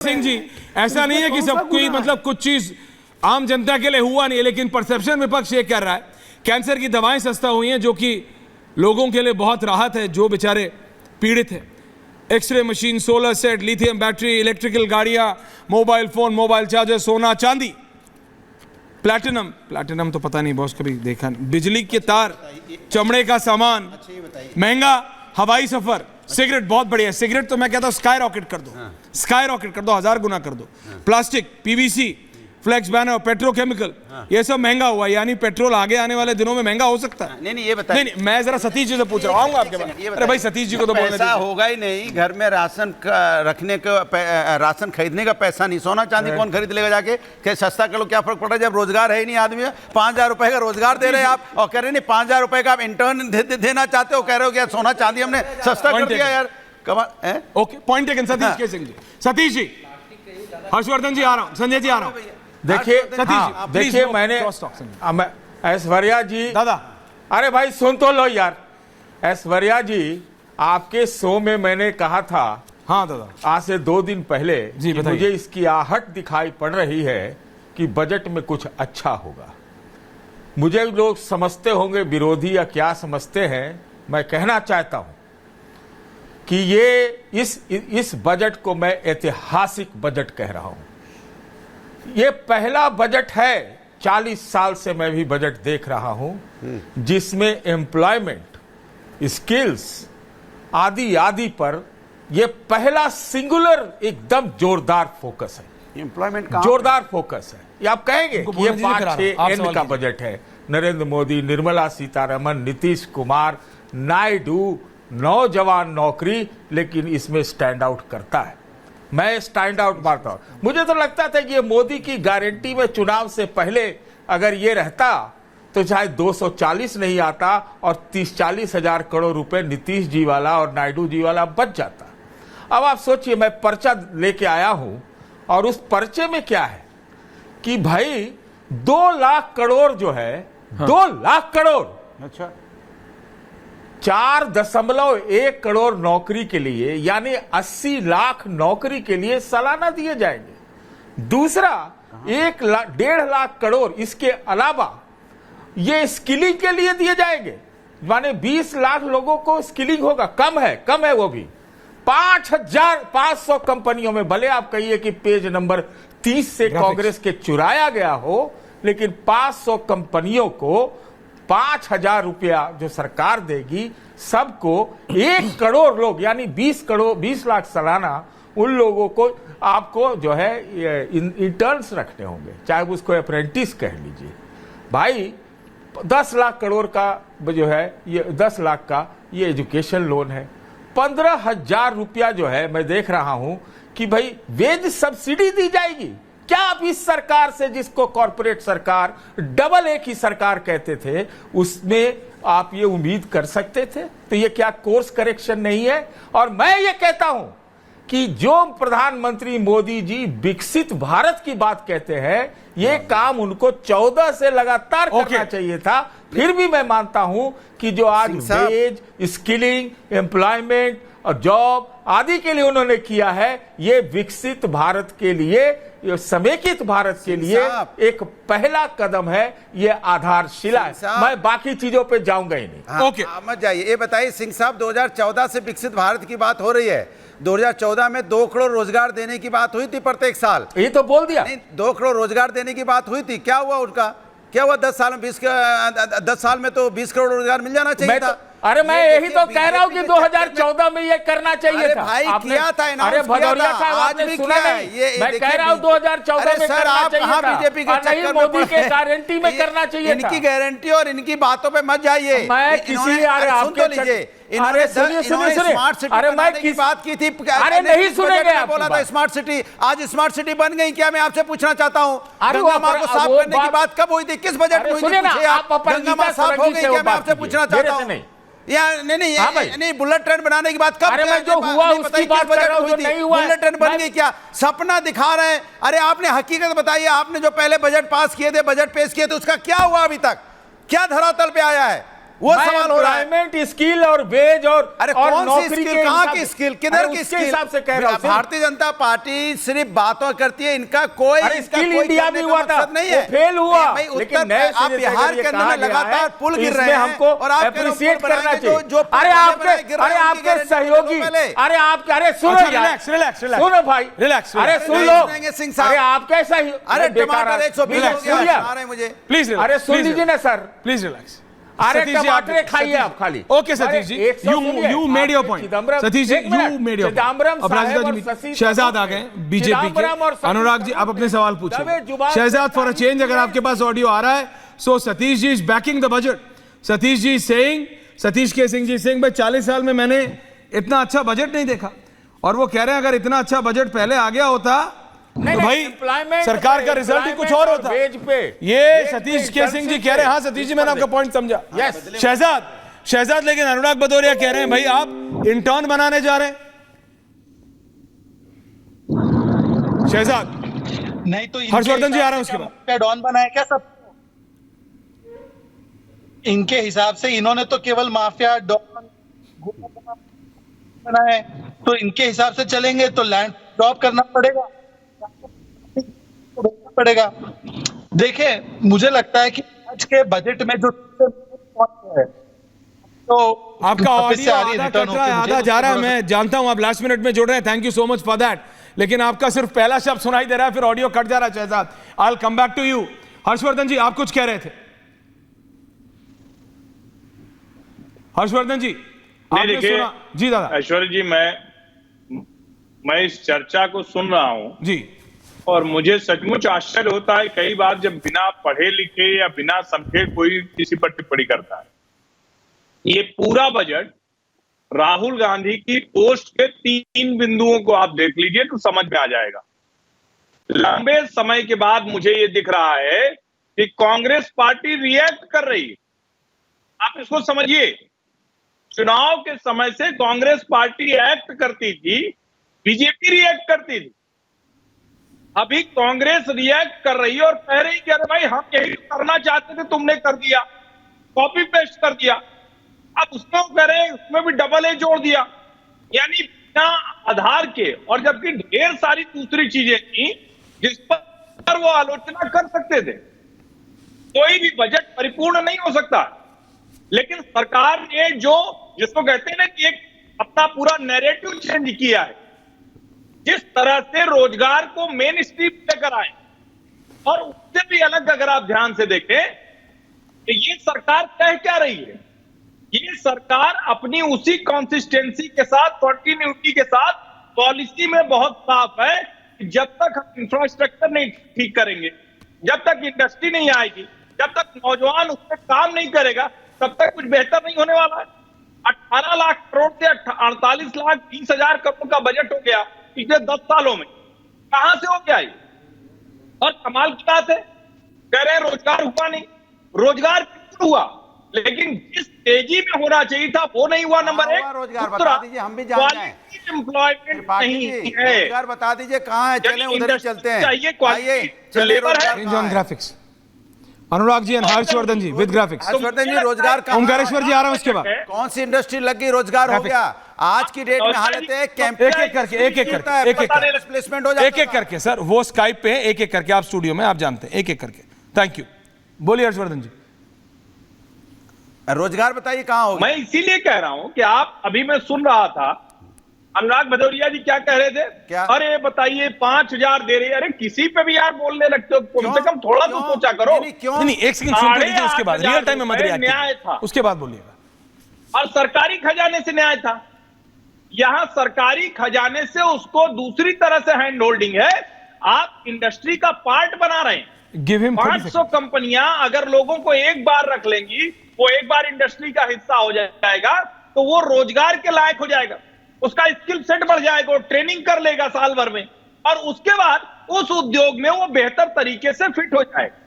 सिंह जी, ऐसा नहीं है कि सब कोई मतलब कुछ चीज आम जनता के लिए हुआ नहीं है, लेकिन परसेप्शन विपक्ष ये कर रहा है कैंसर की दवाएं सस्ता हुई हैं, जो कि लोगों के लिए बहुत राहत है जो बेचारे पीड़ित हैं। X ray machine, solar set, lithium battery, electrical गाड़ियां, मोबाइल फोन, मोबाइल चार्जर, सोना चांदी, प्लैटिनम तो पता नहीं बॉस कभी देखा नहीं, बिजली के तार, चमड़े का सामान, महंगा हवाई सफर, सिगरेट बहुत बढ़िया, सिगरेट तो मैं कहता हूं स्काई रॉकेट कर दो, स्काई रॉकेट कर दो, 1000 गुना कर दो। Plastic, PVC, flex banner, petrochemical, ये सब महंगा हुआ, यानी पेट्रोल आगे आने वाले दिनों में महंगा हो सकता है। नहीं ये बताइए। नहीं, मैं जरा सतीश जी से पूछ रहा हूँ आपके पास। अरे भाई सतीश जी को तो बोलने पैसा होगा ही नहीं, घर में राशन रखने का, राशन खरीदने का पैसा नहीं, सोना चांदी कौन खरीद लेगा जाके? क्या सस्ता कर लो, क्या फर्क पड़ रहा है जब रोजगार है ही नहीं आदमी? 5000 रुपए का रोजगार दे रहे हैं आप और कह रहे नहीं 5000 रुपए का आप इंटर्न देना चाहते हो, कह रहे हो क्या सोना चांदी हमने सस्ता कर दिया यार? कमाल। Okay, point taken. Satish K Singh जी, सतीश जी, हर्षवर्धन जी आ रहा हूँ, संजय जी आ रहा हूँ। देखिए देखिए, मैंने ऐश्वर्या जी, दादा अरे भाई सुन तो लो यार। ऐश्वर्या जी, आपके शो में मैंने कहा था, हाँ दादा, आज से 2 दिन पहले जी, कि मुझे इसकी आहट दिखाई पड़ रही है कि बजट में कुछ अच्छा होगा। मुझे लोग समझते होंगे विरोधी या क्या समझते हैं, मैं कहना चाहता हूं कि ये इस बजट को मैं ऐतिहासिक बजट कह रहा हूं। ये पहला बजट है, 40 साल से मैं भी बजट देख रहा हूं जिसमें एम्प्लॉयमेंट, स्किल्स आदि आदि पर यह पहला सिंगुलर एकदम जोरदार फोकस है। एम्प्लॉयमेंट जोरदार फोकस है। ये आप कहेंगे कि ये 5-6 का बजट है। नरेंद्र मोदी, निर्मला सीतारमण, नीतीश कुमार, नायडू, नौजवान नौकरी, लेकिन इसमें स्टैंड आउट करता है। मैं स्टैंड आउट मारता हूं। मुझे तो लगता था कि ये मोदी की गारंटी में चुनाव से पहले अगर ये रहता तो शायद 240 नहीं आता और 30-40 हजार करोड़ रुपए नीतीश जी वाला और नायडू जी वाला बच जाता। अब आप सोचिए, मैं पर्चा लेके आया हूं और उस पर्चे में क्या है कि भाई 2 लाख करोड़ जो है, 2 लाख करोड़, अच्छा 4.1 करोड़ नौकरी के लिए, यानी 80 लाख नौकरी के लिए सालाना दिए जाएंगे। दूसरा 1.5 लाख करोड़ इसके अलावा ये स्किलिंग के लिए दिए जाएंगे, माने 20 लाख लोगों को स्किलिंग होगा। कम है वो भी। 5500 कंपनियों में, भले आप कहिए कि पेज नंबर 30 से कांग्रेस के चुराया गया हो, लेकिन 500 कंपनियों को 5000 रुपया जो सरकार देगी, सबको 1 करोड़ लोग, यानी 20 लाख सालाना, उन लोगों को आपको जो है इंटर्न्स रखने होंगे, चाहे उसको अप्रेंटिस कह लीजिए। भाई 10 लाख करोड़ का जो है, ये 10 लाख का ये एजुकेशन लोन है। 15,000 रुपया जो है, मैं देख रहा हूं कि भाई वेज सब्सिडी दी जाएगी। क्या आप इस सरकार से, जिसको कॉर्पोरेट सरकार, डबल एक ही सरकार कहते थे, उसमें आप ये उम्मीद कर सकते थे? तो ये क्या कोर्स करेक्शन नहीं है? और मैं ये कहता हूं कि जो प्रधानमंत्री मोदी जी विकसित भारत की बात कहते हैं, ये काम उनको 14 से लगातार करना चाहिए था। फिर भी मैं मानता हूं कि जो आज वेज, स्किलिंग, एम्प्लॉयमेंट और जॉब आदि के लिए उन्होंने किया है, ये विकसित भारत के लिए, ये समेकित भारत के लिए एक पहला कदम है, ये आधारशिला है। मैं बाकी चीजों पे जाऊंगा ही नहीं। ओके, मत जाइए। ये बताइए सिंह साहब, 2014 से विकसित भारत की बात हो रही है। 2014 में 2 करोड़ रोजगार देने की बात हुई थी प्रत्येक साल। ये तो बोल दिया। नहीं, 2 करोड़ रोजगार देने की बात हुई थी, क्या हुआ उनका? क्या हुआ? 10 साल में तो 20 करोड़ रोजगार मिल जाना चाहिए था। अरे मैं यही तो कह रहा हूँ कि 2014 में ये करना चाहिए था। भाई किया था, अरे भदौरिया साहब, आपने सुना नहीं? मैं कह रहा हूँ 2014 में करना चाहिए था। बीजेपी के नहीं, मोदी के गारंटी में करना चाहिए था। इनकी गारंटी और इनकी बातों पे मत जाइए। मैं किसी सुन तो लीजिए, इन्होंने स्मार्ट सिटी बनाने की बात की थी। अरे नहीं सुनेंगे आप? बोला था स्मार्ट सिटी, आज स्मार्ट सिटी बन गई क्या? मैं आपसे पूछना चाहता हूँ, गंगा माँ को साफ करने की बात कब हुई थी? किस बजट में हुई थी? गंगा माँ साफ हो गई क्या? मैं आपसे पूछना चाहता हूँ। नहीं, बुलेट ट्रेन बनाने की बात कब? अरे मैं जो हुआ उसकी बात कर रहा हूं, जो नहीं हुआ। बुलेट ट्रेन बन गई क्या? सपना दिखा रहे हैं। अरे आपने हकीकत बताइए, आपने जो पहले बजट पास किए थे, बजट पेश किए थे, उसका क्या हुआ अभी तक? क्या धरातल पे आया है? वो सवाल हो रहा है। एम्प्लॉयमेंट स्किल और वेज और अरे और कौन सी नौकरी स्किल, के कहाँ हिसाब की से- स्किल, किधर अरे की उसके स्किल? हिसाब से कह रहा हूं। भारतीय जनता पार्टी सिर्फ बातों करती है, इनका कोई अरे इसका स्किल कोई इंडिया करने भी का हुआ था, मकसद नहीं वो है। फेल हुआ, भाई लेकिन उत्तर नए आप सिरे से बिहार अगर ये के अंदर कहा में गया लगातार है, पुल तो गिर इसमें रहे हैं हमको और आप कह रहे हो appreciate पुल करना बनाएंगे, चाहिए। जो अरे आपके आपके सहयोगी, अरे आपके, अरे सुनो अच्छा, यार, relax, relax, relax. सुनो भाई, Relax, अरे relax. सुन relax, लो, सुनेंगे सिंह साहब। अरे आप कैसा ही अरे बेकार टमाटर 120 relax, हो गया, सुनिए। आ रहे हैं मुझे। प्लीज अरे सुन लीजिए ना सर, प्लीज रिलैक्स। अरे सतीश जी, टमाटरे खाइए आप खाली। Okay Satish ji, you made your point. Satish ji, you made your point. Aparajita ji, Shahzad आ गए बीजेपी के। अनुराग जी, आप अपने सवाल पूछिए। शहजाद, फॉर अ चेंज अगर आपके पास ऑडियो आ रहा है, so Satish ji is backing the budget. Satish ji saying, Satish K Singh ji saying, भाई 40 साल में मैंने इतना अच्छा बजट नहीं देखा, और वो कह रहे हैं अगर इतना अच्छा बजट पहले आ गया होता तो भाई सरकार का रिजल्ट ही कुछ और होता। वेज पे ये सतीश के सिंह जी कह रहे हैं। हाँ सतीश जी, मैंने आपका पॉइंट समझा। यस शहजाद, लेकिन अनुराग भदौरिया कह रहे हैं भाई आप इंटर्न बनाने जा रहे हैं। शहजाद, नहीं तो हर्षवर्धन जी आ रहे हैं उसके बाद। क्या डॉन बनाया क्या सब? इनके हिसाब से इन्होंने तो केवल माफिया डॉन बनाए, तो इनके हिसाब से चलेंगे तो लैंड ड्रॉप करना पड़ेगा। देखिए, मुझे लगता है कि आज के बजट में जो है तो आपका वापस से ऑडियो आ रही है, आधा रिटर्न कट रहा है, होके मुझे आधा तो जा रहा है। थोड़ा सा- मैं जानता हूं आप लास्ट मिनट में जुड़ रहे हैं, thank you so much for that, लेकिन आपका सिर्फ पहला शब्द सुनाई दे रहा है, फिर ऑडियो कट जा रहा है। Shahzad, I will come back to you. Harshvardhan ji, आप कुछ कह रहे थे। हर्षवर्धन जी, आपने देखिए, सुना जी? दादा ऐश्वर्य जी, मैं इस चर्चा को सुन रहा हूं जी, और मुझे सचमुच आश्चर्य होता है कई बार जब बिना पढ़े लिखे या बिना समझे कोई किसी पर टिप्पणी करता है। ये पूरा बजट राहुल गांधी की पोस्ट के 3 बिंदुओं को आप देख लीजिए तो समझ में आ जाएगा। लंबे समय के बाद मुझे ये दिख रहा है कि कांग्रेस पार्टी रिएक्ट कर रही है। आप इसको समझिए, चुनाव के समय से कांग्रेस पार्टी एक्ट करती थी, बीजेपी रिएक्ट करती थी। अभी कांग्रेस रिएक्ट कर रही है और कह रही कि अरे भाई हम यही करना चाहते थे, तुमने कर दिया, कॉपी पेस्ट कर दिया। अब उसमें कह रहे हैं उसमें भी डबल ए जोड़ दिया, यानी बिना आधार के, और जबकि ढेर सारी दूसरी चीजें थी जिस पर वो आलोचना कर सकते थे। कोई भी बजट परिपूर्ण नहीं हो सकता, लेकिन सरकार ने जो जिसको कहते हैं ना कि एक अपना पूरा नैरेटिव चेंज किया है, जिस तरह से रोजगार को मेन स्ट्रीम लेकर आए, और उससे भी अलग अगर आप ध्यान से देखें कि ये सरकार कह क्या रही है, ये सरकार अपनी उसी कंसिस्टेंसी के साथ, कंटिन्यूटी के साथ पॉलिसी में बहुत साफ है कि जब तक हम इंफ्रास्ट्रक्चर नहीं ठीक करेंगे, जब तक इंडस्ट्री नहीं आएगी, जब तक नौजवान उस पर काम नहीं करेगा, तब तक कुछ बेहतर नहीं होने वाला है। 18 लाख करोड़ से 48,20,000 करोड़ का बजट हो गया पिछले 10 सालों में, कहां से हो गया ये? और कमाल की बात है, कह रहे हैं रोजगार हुआ नहीं, रोजगार बिल्कुल हुआ, लेकिन जिस तेजी में होना चाहिए था वो नहीं हुआ। नंबर एक, रोजगार बता दीजिए, हम भी जान जाएं। एम्प्लॉयमेंट नहीं है। रोजगार बता दीजिए कहाँ है, चलें उधर ही चलते हैं। चाहिए, आइए, चलिए, रोजगार Change कहाँ on है? graphics. Anurag ji and Harshvardhan ji with graphics. Harshvardhan ji, रोजगार कहाँ है? ओंकारेश्वर जी आ रहे हैं उसके बाद। कौन सी इंडस्ट्री लगी, रोजगार हो गया? आज की डेट में हालत है एक एक करके डिस्प्लेसमेंट हो जाता एक एक करके सर, वो स्काइप पे है, एक एक करके, आप स्टूडियो में आप जानते हैं, एक एक करके। थैंक यू, बोलिए हर्षवर्धन जी। रोजगार बताइए कहाँ होगा? मैं इसीलिए कह रहा हूं कि आप, अभी मैं सुन रहा था अनुराग भदौरिया जी क्या कह रहे थे, क्या? अरे बताइए 5,000 दे रहे, अरे किसी पे भी यार बोलने लगते हो, कम से कम थोड़ा तो सोचा करो। क्यों? नहीं, एक सेकंड सुनते लीजिए, उसके बाद रियल टाइम में मत न्याय रिएक्ट, था उसके बाद बोलिएगा। और सरकारी खजाने से न्याय था। यहां सरकारी खजाने से उसको दूसरी तरह से हैंड होल्डिंग है। आप इंडस्ट्री का पार्ट बना रहे हैं। गिव हिम 500 कंपनियां अगर लोगों को एक बार रख लेंगी, वो एक बार इंडस्ट्री का हिस्सा हो जाएगा, तो वो रोजगार के लायक हो जाएगा, उसका स्किल सेट बढ़ जाएगा, वो ट्रेनिंग कर लेगा साल भर में, और उसके बाद उस उद्योग में वो बेहतर तरीके से फिट हो जाएगा।